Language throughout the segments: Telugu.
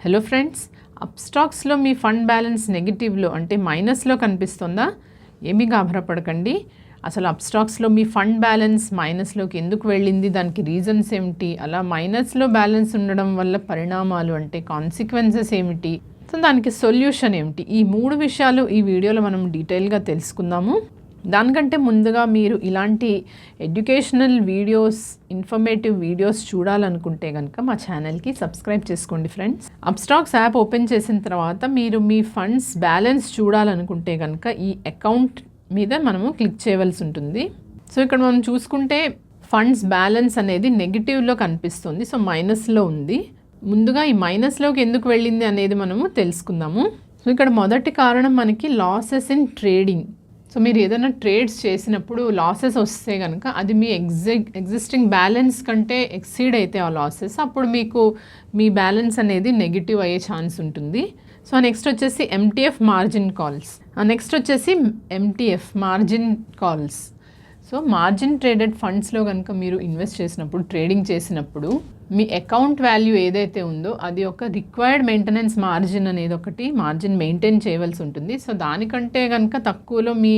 హలో ఫ్రెండ్స్, అప్స్టాక్స్లో మీ ఫండ్ బ్యాలెన్స్ నెగిటివ్లో అంటే మైనస్లో కనిపిస్తుందా? ఏమీ గాబరపడకండి. అసలు అప్స్టాక్స్లో మీ ఫండ్ బ్యాలెన్స్ మైనస్లోకి ఎందుకు వెళ్ళింది, దానికి రీజన్స్ ఏమిటి, అలా మైనస్లో బ్యాలెన్స్ ఉండడం వల్ల పరిణామాలు అంటే కాన్సిక్వెన్సెస్ ఏమిటి, సో దానికి సొల్యూషన్ ఏమిటి, ఈ 3 విషయాలు ఈ వీడియోలో మనం డీటెయిల్గా తెలుసుకుందాము. దానికంటే ముందుగా మీరు ఇలాంటి ఎడ్యుకేషనల్ వీడియోస్, ఇన్ఫర్మేటివ్ వీడియోస్ చూడాలనుకుంటే కనుక మా ఛానల్కి సబ్స్క్రైబ్ చేసుకోండి ఫ్రెండ్స్. అప్స్టాక్స్ యాప్ ఓపెన్ చేసిన తర్వాత మీరు మీ ఫండ్స్ బ్యాలెన్స్ చూడాలనుకుంటే కనుక ఈ అకౌంట్ మీద మనము క్లిక్ చేయవలసి ఉంటుంది. సో ఇక్కడ మనం చూసుకుంటే ఫండ్స్ బ్యాలెన్స్ అనేది నెగిటివ్లో కనిపిస్తుంది, సో మైనస్లో ఉంది. ముందుగా ఈ మైనస్లోకి ఎందుకు వెళ్ళింది అనేది మనము తెలుసుకుందాము. సో ఇక్కడ మొదటి కారణం మనకి లాసెస్ ఇన్ ట్రేడింగ్. సో మీరు ఏదైనా ట్రేడ్స్ చేసినప్పుడు లాసెస్ వస్తే కనుక అది మీ ఎగ్జిస్టింగ్ బ్యాలెన్స్ కంటే ఎక్సీడ్ అయితే ఆ లాసెస్, అప్పుడు మీకు మీ బ్యాలెన్స్ అనేది నెగిటివ్ అయ్యే ఛాన్స్ ఉంటుంది. సో నెక్స్ట్ వచ్చేసి ఎంటీఎఫ్ మార్జిన్ కాల్స్. నెక్స్ట్ వచ్చేసి MTF margin calls. So margin traded ఫండ్స్లో కనుక మీరు ఇన్వెస్ట్ చేసినప్పుడు, ట్రేడింగ్ చేసినప్పుడు మీ అకౌంట్ వాల్యూ ఏదైతే ఉందో అది ఒక రిక్వైర్డ్ మెయింటెనెన్స్ మార్జిన్ అనేది ఒకటి మార్జిన్ మెయింటైన్ చేయవలసి ఉంటుంది. సో దానికంటే కనుక తక్కువలో మీ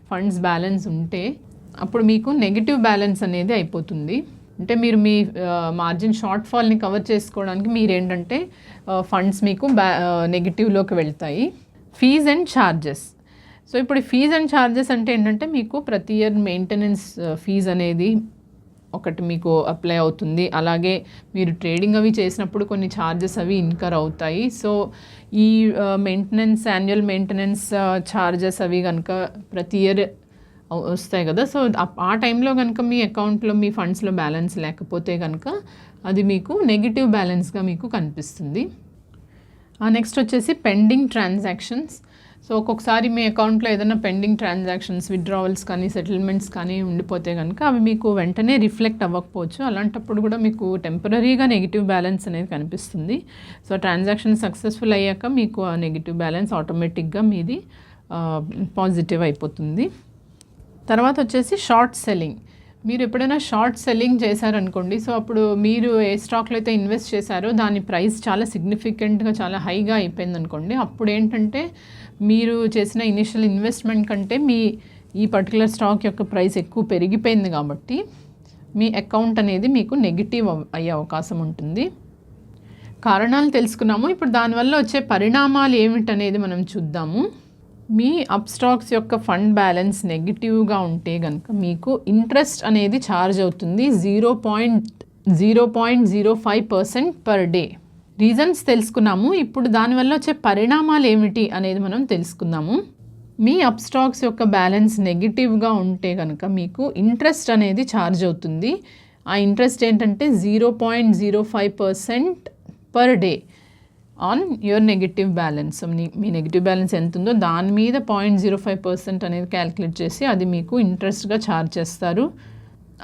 ఫండ్స్ బ్యాలెన్స్ ఉంటే అప్పుడు మీకు నెగిటివ్ బ్యాలెన్స్ అనేది అయిపోతుంది. అంటే మీరు మీ మార్జిన్ షార్ట్ ఫాల్ని కవర్ చేసుకోవడానికి మీరేంటంటే ఫండ్స్ మీకు నెగిటివ్లోకి వెళ్తాయి. Fees and charges. సో ఇప్పుడు ఫీజ్ అండ్ ఛార్జెస్ అంటే ఏంటంటే మీకు ప్రతి ఇయర్ మెయింటెనెన్స్ ఫీజ్ అనేది ఒకటి మీకు అప్లై అవుతుంది. అలాగే మీరు ట్రేడింగ్ అవి చేసినప్పుడు కొన్ని ఛార్జెస్ అవి ఇన్కర్ అవుతాయి. సో ఈ మెయింటెనెన్స్, యాన్యువల్ మెయింటెనెన్స్ ఛార్జెస్ అవి కనుక ప్రతి ఇయర్ వస్తాయి కదా. సో ఆ టైంలో కనుక మీ అకౌంట్లో, మీ ఫండ్స్లో బ్యాలెన్స్ లేకపోతే కనుక అది మీకు నెగిటివ్ బ్యాలెన్స్గా మీకు కనిపిస్తుంది. నెక్స్ట్ వచ్చేసి పెండింగ్ ట్రాన్సాక్షన్స్. సో ఒక్కొక్కసారి మీ అకౌంట్లో ఏదైనా పెండింగ్ ట్రాన్సాక్షన్స్, విత్డ్రావల్స్ కానీ సెటిల్మెంట్స్ కానీ ఉండిపోతే కనుక అవి మీకు వెంటనే రిఫ్లెక్ట్ అవ్వకపోవచ్చు. అలాంటప్పుడు కూడా మీకు టెంపరీగా నెగిటివ్ బ్యాలెన్స్ అనేది కనిపిస్తుంది. సో ట్రాన్సాక్షన్ సక్సెస్ఫుల్ అయ్యాక మీకు ఆ నెగిటివ్ బ్యాలెన్స్ ఆటోమేటిక్గా మీది పాజిటివ్ అయిపోతుంది. తర్వాత వచ్చేసి షార్ట్ సెల్లింగ్. మీరు ఎప్పుడైనా షార్ట్ సెల్లింగ్ చేశారనుకోండి, సో అప్పుడు మీరు ఏ స్టాక్లో అయితే ఇన్వెస్ట్ చేశారో దాని ప్రైస్ చాలా సిగ్నిఫికెంట్గా, చాలా హైగా అయిపోయింది అనుకోండి. అప్పుడు ఏంటంటే మీరు చేసిన ఇనిషియల్ ఇన్వెస్ట్మెంట్ కంటే ఈ పర్టికులర్ స్టాక్ యొక్క ప్రైస్ ఎక్కువ పెరిగిపోయింది కాబట్టి మీ అకౌంట్ అనేది మీకు నెగిటివ్ అయ్యే అవకాశం ఉంటుంది. కారణాలు తెలుసుకున్నాము. ఇప్పుడు దానివల్ల వచ్చే పరిణామాలు ఏమిటనేది మనం చూద్దాము. మీ అప్స్టాక్స్ యొక్క ఫండ్ బ్యాలెన్స్ నెగిటివ్గా ఉంటే కనుక మీకు ఇంట్రెస్ట్ అనేది ఛార్జ్ అవుతుంది 0.05% పర్ డే. రీజన్స్ తెలుసుకున్నాము. ఇప్పుడు దానివల్ల వచ్చే పరిణామాలు ఏమిటి అనేది మనం తెలుసుకుందాము. మీ అప్స్టాక్స్ యొక్క బ్యాలెన్స్ నెగిటివ్గా ఉంటే కనుక మీకు ఇంట్రెస్ట్ అనేది ఛార్జ్ అవుతుంది. ఆ ఇంట్రెస్ట్ ఏంటంటే 0.05% per day on your negative balance. Me negative balance ఎంత ఉందో దాని మీద 0.05% అనేది క్యాలిక్యులేట్ చేసి అది మీకు ఇంట్రెస్ట్గా ఛార్జ్ చేస్తారు.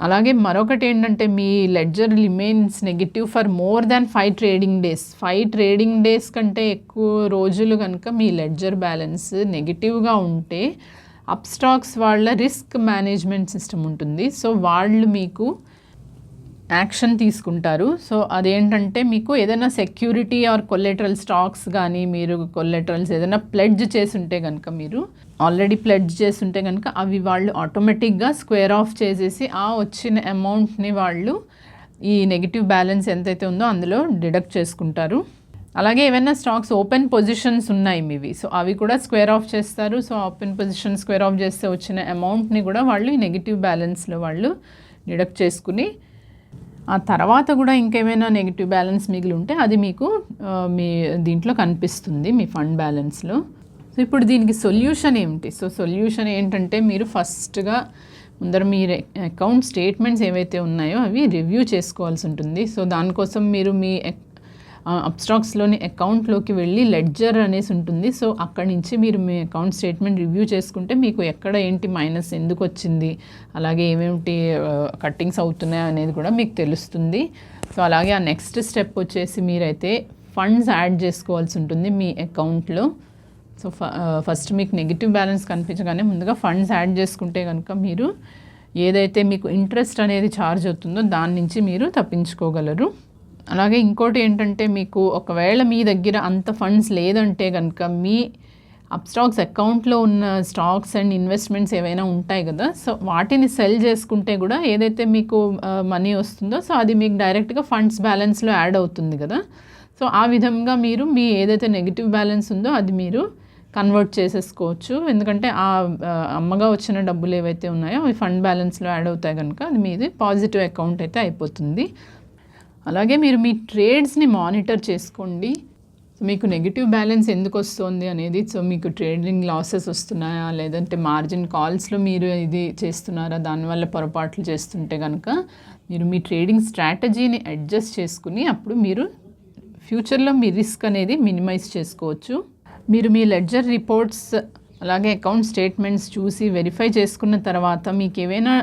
అలాగే మరొకటి ఏంటంటే మీ ledger remains negative for more than 5 trading days. 5 trading days కంటే ఎక్కువ రోజులు కనుక మీ లెడ్జర్ బ్యాలెన్స్ నెగిటివ్గా ఉంటే అప్స్టాక్స్ వాళ్ళ రిస్క్ మేనేజ్మెంట్ సిస్టమ్ ఉంటుంది. సో వాళ్ళు మీకు యాక్షన్ తీసుకుంటారు. సో అదేంటంటే మీకు ఏదైనా సెక్యూరిటీ ఆర్ కొల్లెటరల్ స్టాక్స్ కానీ, మీరు కొల్లెటరల్స్ ఏదైనా ప్లెడ్జ్ చేసి ఉంటే కనుక, మీరు ఆల్రెడీ ప్లెడ్జ్ చేసి ఉంటే కనుక అవి వాళ్ళు ఆటోమేటిక్గా స్క్వేర్ ఆఫ్ చేసేసి ఆ వచ్చిన అమౌంట్ని వాళ్ళు ఈ నెగిటివ్ బ్యాలెన్స్ ఎంతైతే ఉందో అందులో డిడక్ట్ చేసుకుంటారు. అలాగే ఏమైనా స్టాక్స్ ఓపెన్ పొజిషన్స్ ఉన్నాయి మీవి, సో అవి కూడా స్క్వేర్ ఆఫ్ చేస్తారు. So open position square of చేస్తే వచ్చిన అమౌంట్ని కూడా వాళ్ళు ఈ నెగిటివ్ బ్యాలెన్స్లో వాళ్ళు డిడక్ట్ చేసుకుని ఆ తర్వాత కూడా ఇంకేమైనా నెగిటివ్ బ్యాలెన్స్ మిగిలి ఉంటే అది మీకు మీ దీంట్లో కనిపిస్తుంది మీ ఫండ్ బ్యాలెన్స్లో. సో ఇప్పుడు దీనికి సొల్యూషన్ ఏమిటి? సో సొల్యూషన్ ఏంటంటే మీరు ఫస్ట్గా ముందర మీ అకౌంట్ స్టేట్మెంట్స్ ఏవైతే ఉన్నాయో అవి రివ్యూ చేసుకోవాల్సి ఉంటుంది. సో దానికోసం మీరు మీ అప్స్టాక్స్లోని అకౌంట్లోకి వెళ్ళి లెడ్జర్ అనేసి ఉంటుంది. సో అక్కడి నుంచి మీరు మీ అకౌంట్ స్టేట్మెంట్ రివ్యూ చేసుకుంటే మీకు ఎక్కడ ఏంటి మైనస్ ఎందుకు వచ్చింది, అలాగే ఏమేమిటి కట్టింగ్స్ అవుతున్నాయి అనేది కూడా మీకు తెలుస్తుంది. సో అలాగే ఆ నెక్స్ట్ స్టెప్ వచ్చేసి మీరైతే ఫండ్స్ యాడ్ చేసుకోవాల్సి ఉంటుంది మీ అకౌంట్లో. సో ఫస్ట్ మీకు నెగిటివ్ బ్యాలెన్స్ కనిపించగానే ముందుగా ఫండ్స్ యాడ్ చేసుకుంటే కనుక మీరు ఏదైతే మీకు ఇంట్రెస్ట్ అనేది ఛార్జ్ అవుతుందో దాని నుంచి మీరు తప్పించుకోగలరు. అలాగే ఇంకోటి ఏంటంటే మీకు ఒకవేళ మీ దగ్గర అంత ఫండ్స్ లేదంటే కనుక మీ అప్స్టాక్స్ అకౌంట్లో ఉన్న స్టాక్స్ అండ్ ఇన్వెస్ట్మెంట్స్ ఏవైనా ఉంటాయి కదా, సో వాటిని సెల్ చేసుకుంటే కూడా ఏదైతే మీకు మనీ వస్తుందో సో అది మీకు డైరెక్ట్గా ఫండ్స్ బ్యాలెన్స్లో యాడ్ అవుతుంది కదా. సో ఆ విధంగా మీరు మీ ఏదైతే నెగిటివ్ బ్యాలెన్స్ ఉందో అది మీరు కన్వర్ట్ చేసేసుకోవచ్చు. ఎందుకంటే ఆ అమ్మగా వచ్చిన డబ్బులు ఏవైతే ఉన్నాయో అవి ఫండ్ బ్యాలెన్స్లో యాడ్ అవుతాయి కనుక అది మీది పాజిటివ్ అకౌంట్ అయితే అయిపోతుంది. అలాగే మీరు మీ ట్రేడ్స్ని మానిటర్ చేసుకోండి. సో మీకు నెగిటివ్ బ్యాలెన్స్ ఎందుకు వస్తుంది అనేది, సో మీకు ట్రేడింగ్ లాసెస్ వస్తున్నాయా లేదంటే మార్జిన్ కాల్స్లో మీరు ఇది చేస్తున్నారా, దానివల్ల పొరపాట్లు చేస్తుంటే కనుక మీరు మీ ట్రేడింగ్ స్ట్రాటజీని అడ్జస్ట్ చేసుకుని అప్పుడు మీరు ఫ్యూచర్లో మీ రిస్క్ అనేది మినిమైజ్ చేసుకోవచ్చు. మీరు మీ లెడ్జర్ రిపోర్ట్స్ అలాగే అకౌంట్ స్టేట్మెంట్స్ చూసి వెరిఫై చేసుకున్న తర్వాత మీకు ఏవైనా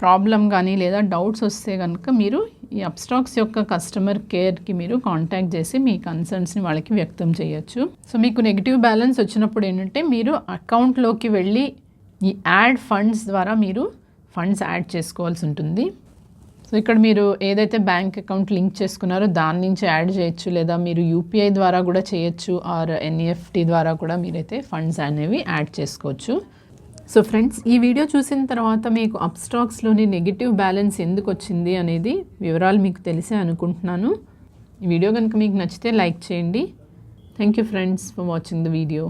ప్రాబ్లం కానీ లేదా డౌట్స్ వస్తే కనుక మీరు ఈ అప్స్టాక్స్ యొక్క కస్టమర్ కేర్కి మీరు కాంటాక్ట్ చేసి మీ కన్సర్న్స్ని వాళ్ళకి వ్యక్తం చేయొచ్చు. సో మీకు నెగిటివ్ బ్యాలెన్స్ వచ్చినప్పుడు ఏంటంటే మీరు అకౌంట్లోకి వెళ్ళి ఈ యాడ్ ఫండ్స్ ద్వారా మీరు ఫండ్స్ యాడ్ చేసుకోవాల్సి ఉంటుంది. సో ఇక్కడ మీరు ఏదైతే బ్యాంక్ అకౌంట్ లింక్ చేసుకున్నారో దాని నుంచి యాడ్ చేయొచ్చు, లేదా మీరు యూపీఐ ద్వారా కూడా చేయొచ్చు, ఆర్ ఎన్ఈఎఫ్టీ ద్వారా కూడా మీరైతే ఫండ్స్ అనేవి యాడ్ చేసుకోవచ్చు. సో ఫ్రెండ్స్, ఈ వీడియో చూసిన తర్వాత మీకు అప్స్టాక్స్లోని నెగిటివ్ బ్యాలెన్స్ ఎందుకు వచ్చింది అనేది వివరాలు మీకు తెలిసే అనుకుంటున్నాను. ఈ వీడియో కనుక మీకు నచ్చితే లైక్ చేయండి. Thank you friends for watching the video.